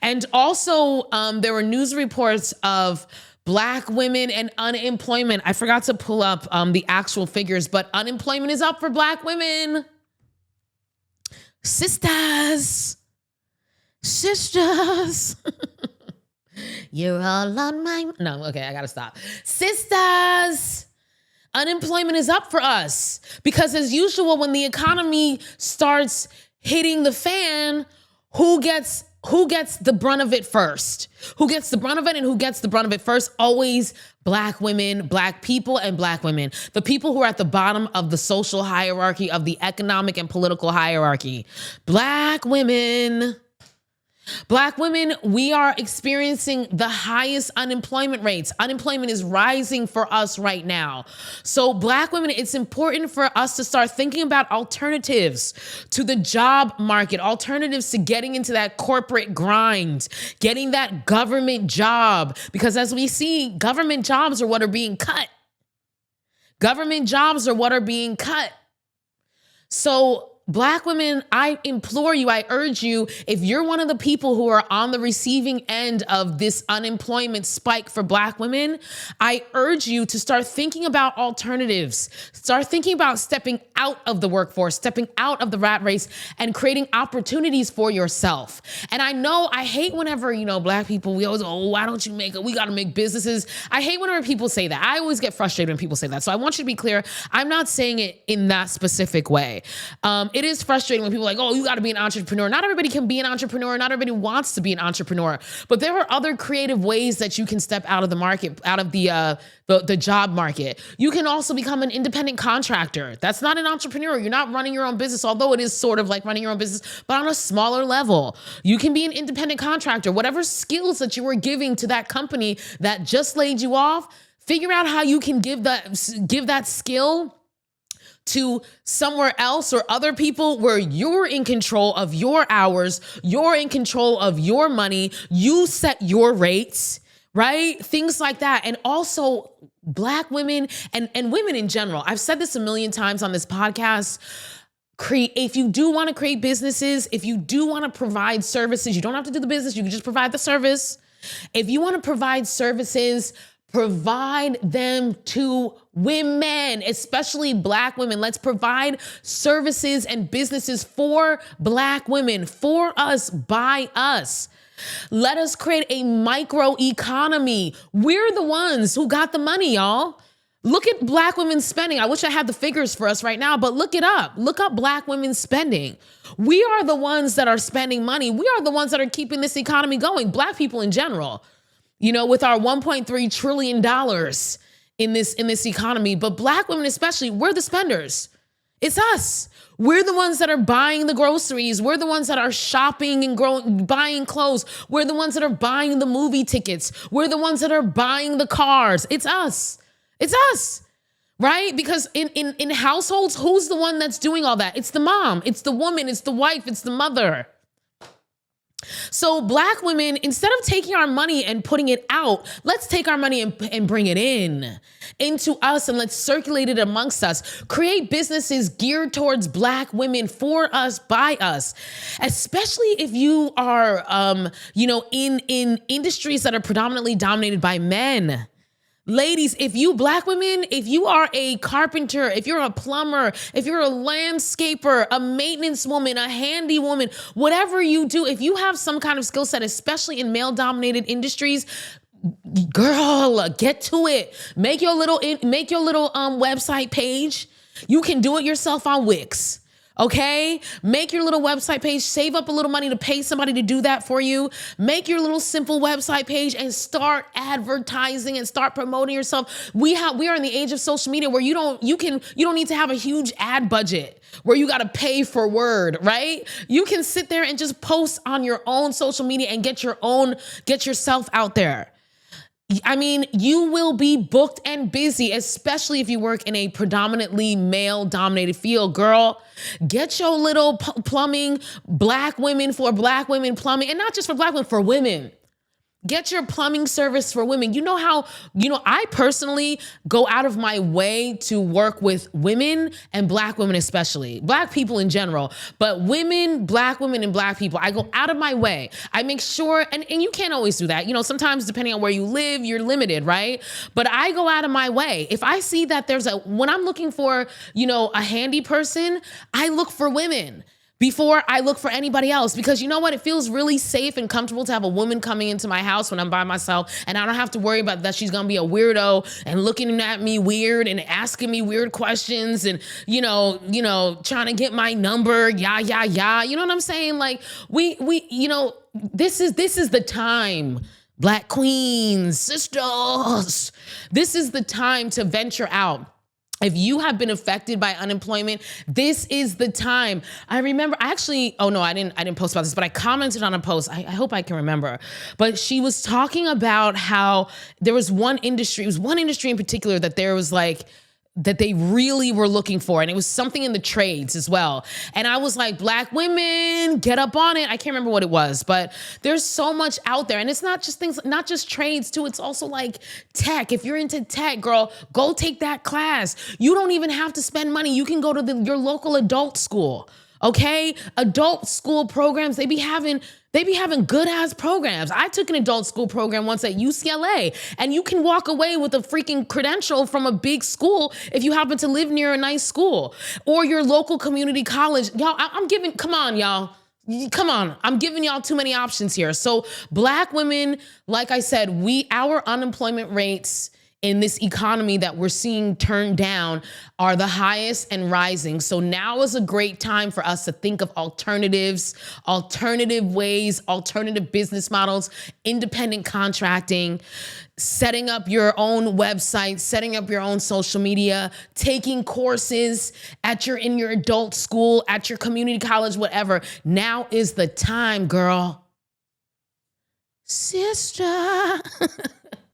And also, there were news reports of Black women and unemployment. I forgot to pull up the actual figures, but unemployment is up for Black women. Sisters. You're all on my... No, okay, I gotta stop. Sisters. Unemployment is up for us because, as usual, when the economy starts hitting the fan, who gets the brunt of it first? Who gets the brunt of it, and who gets the brunt of it first? Always Black women, Black people, and Black women. The people who are at the bottom of the social hierarchy, of the economic and political hierarchy. Black women. Black women, we are experiencing the highest unemployment rates. Unemployment is rising for us right now. So Black women, it's important for us to start thinking about alternatives to the job market, alternatives to getting into that corporate grind, getting that government job. Because as we see, government jobs are what are being cut. Government jobs are what are being cut. So Black women, I implore you, I urge you, if you're one of the people who are on the receiving end of this unemployment spike for Black women, I urge you to start thinking about alternatives. Start thinking about stepping out of the workforce, stepping out of the rat race, and creating opportunities for yourself. And I know I hate whenever, Black people, we always, why don't you we got to make businesses. I hate whenever people say that. I always get frustrated when people say that. So I want you to be clear. I'm not saying it in that specific way. It is frustrating when people are like, you got to be an entrepreneur. Not everybody can be an entrepreneur. Not everybody wants to be an entrepreneur. But there are other creative ways that you can step out of the market, out of the job market. You can also become an independent contractor. That's not an entrepreneur. You're not running your own business, although it is sort of like running your own business, but on a smaller level. You can be an independent contractor. Whatever skills that you were giving to that company that just laid you off, figure out how you can give that skill to somewhere else or other people where you're in control of your hours, you're in control of your money, you set your rates, right? Things like that. And also Black women and women in general. I've said this a million times on this podcast. If you do want to create businesses, if you do want to provide services, you don't have to do the business, you can just provide the service. If you want to provide services, provide them to women, especially Black women. Let's provide services and businesses for Black women, for us, by us. Let us create a micro economy. We're the ones who got the money, y'all. Look at Black women's spending. I wish I had the figures for us right now, but look it up. Look up Black women's spending. We are the ones that are spending money. We are the ones that are keeping this economy going. Black people in general. With our $1.3 trillion in this economy, but Black women especially, we're the spenders. It's us. We're the ones that are buying the groceries. We're the ones that are shopping and buying clothes. We're the ones that are buying the movie tickets. We're the ones that are buying the cars. It's us. It's us, right? Because in households, who's the one that's doing all that? It's the mom. It's the woman. It's the wife. It's the mother. So Black women, instead of taking our money and putting it out, let's take our money and bring it into us, and let's circulate it amongst us. Create businesses geared towards Black women, for us, by us, especially if you are, in industries that are predominantly dominated by men. Ladies, if you Black women, if you are a carpenter, if you're a plumber, if you're a landscaper, a maintenance woman, a handy woman, whatever you do, if you have some kind of skill set, especially in male-dominated industries, girl, get to it. Make your little website page. You can do it yourself on Wix. Okay? Make your little website page, save up a little money to pay somebody to do that for you. Make your little simple website page and start advertising and start promoting yourself. We are in the age of social media where you don't need to have a huge ad budget where you got to pay for word, right? You can sit there and just post on your own social media and get yourself out there. I mean, you will be booked and busy, especially if you work in a predominantly male-dominated field. Girl, get your little plumbing, Black women for Black women plumbing, and not just for Black women, for women. Get your plumbing service for women. You know how, I personally go out of my way to work with women and Black women, especially Black people in general, but women, Black women and Black people, I go out of my way. I make sure, and you can't always do that. Sometimes depending on where you live, you're limited, right? But I go out of my way. If I see that when I'm looking for, a handy person, I look for women before I look for anybody else, because you know what? It feels really safe and comfortable to have a woman coming into my house when I'm by myself, and I don't have to worry about that she's gonna be a weirdo and looking at me weird and asking me weird questions and, trying to get my number, yeah. You know what I'm saying? Like this is the time. Black queens, sisters, this is the time to venture out. If you have been affected by unemployment, this is the time. I remember, I didn't post about this, but I commented on a post. I hope I can remember. But she was talking about how there was one industry, it was one industry in particular that there was that they really were looking for. And it was something in the trades as well. And I was like, Black women, get up on it. I can't remember what it was, but there's so much out there. And it's not just things, not just trades too. It's also like tech. If you're into tech, girl, go take that class. You don't even have to spend money. You can go to your local adult school. Okay? Adult school programs, they be having good ass programs. I took an adult school program once at UCLA, and you can walk away with a freaking credential from a big school if you happen to live near a nice school or your local community college. Y'all, come on, y'all. Come on, I'm giving y'all too many options here. So Black women, like I said, our unemployment rates in this economy that we're seeing turned down are the highest and rising. So now is a great time for us to think of alternatives, alternative ways, alternative business models, independent contracting, setting up your own website, setting up your own social media, taking courses in your adult school, at your community college, whatever. Now is the time, girl. Sister.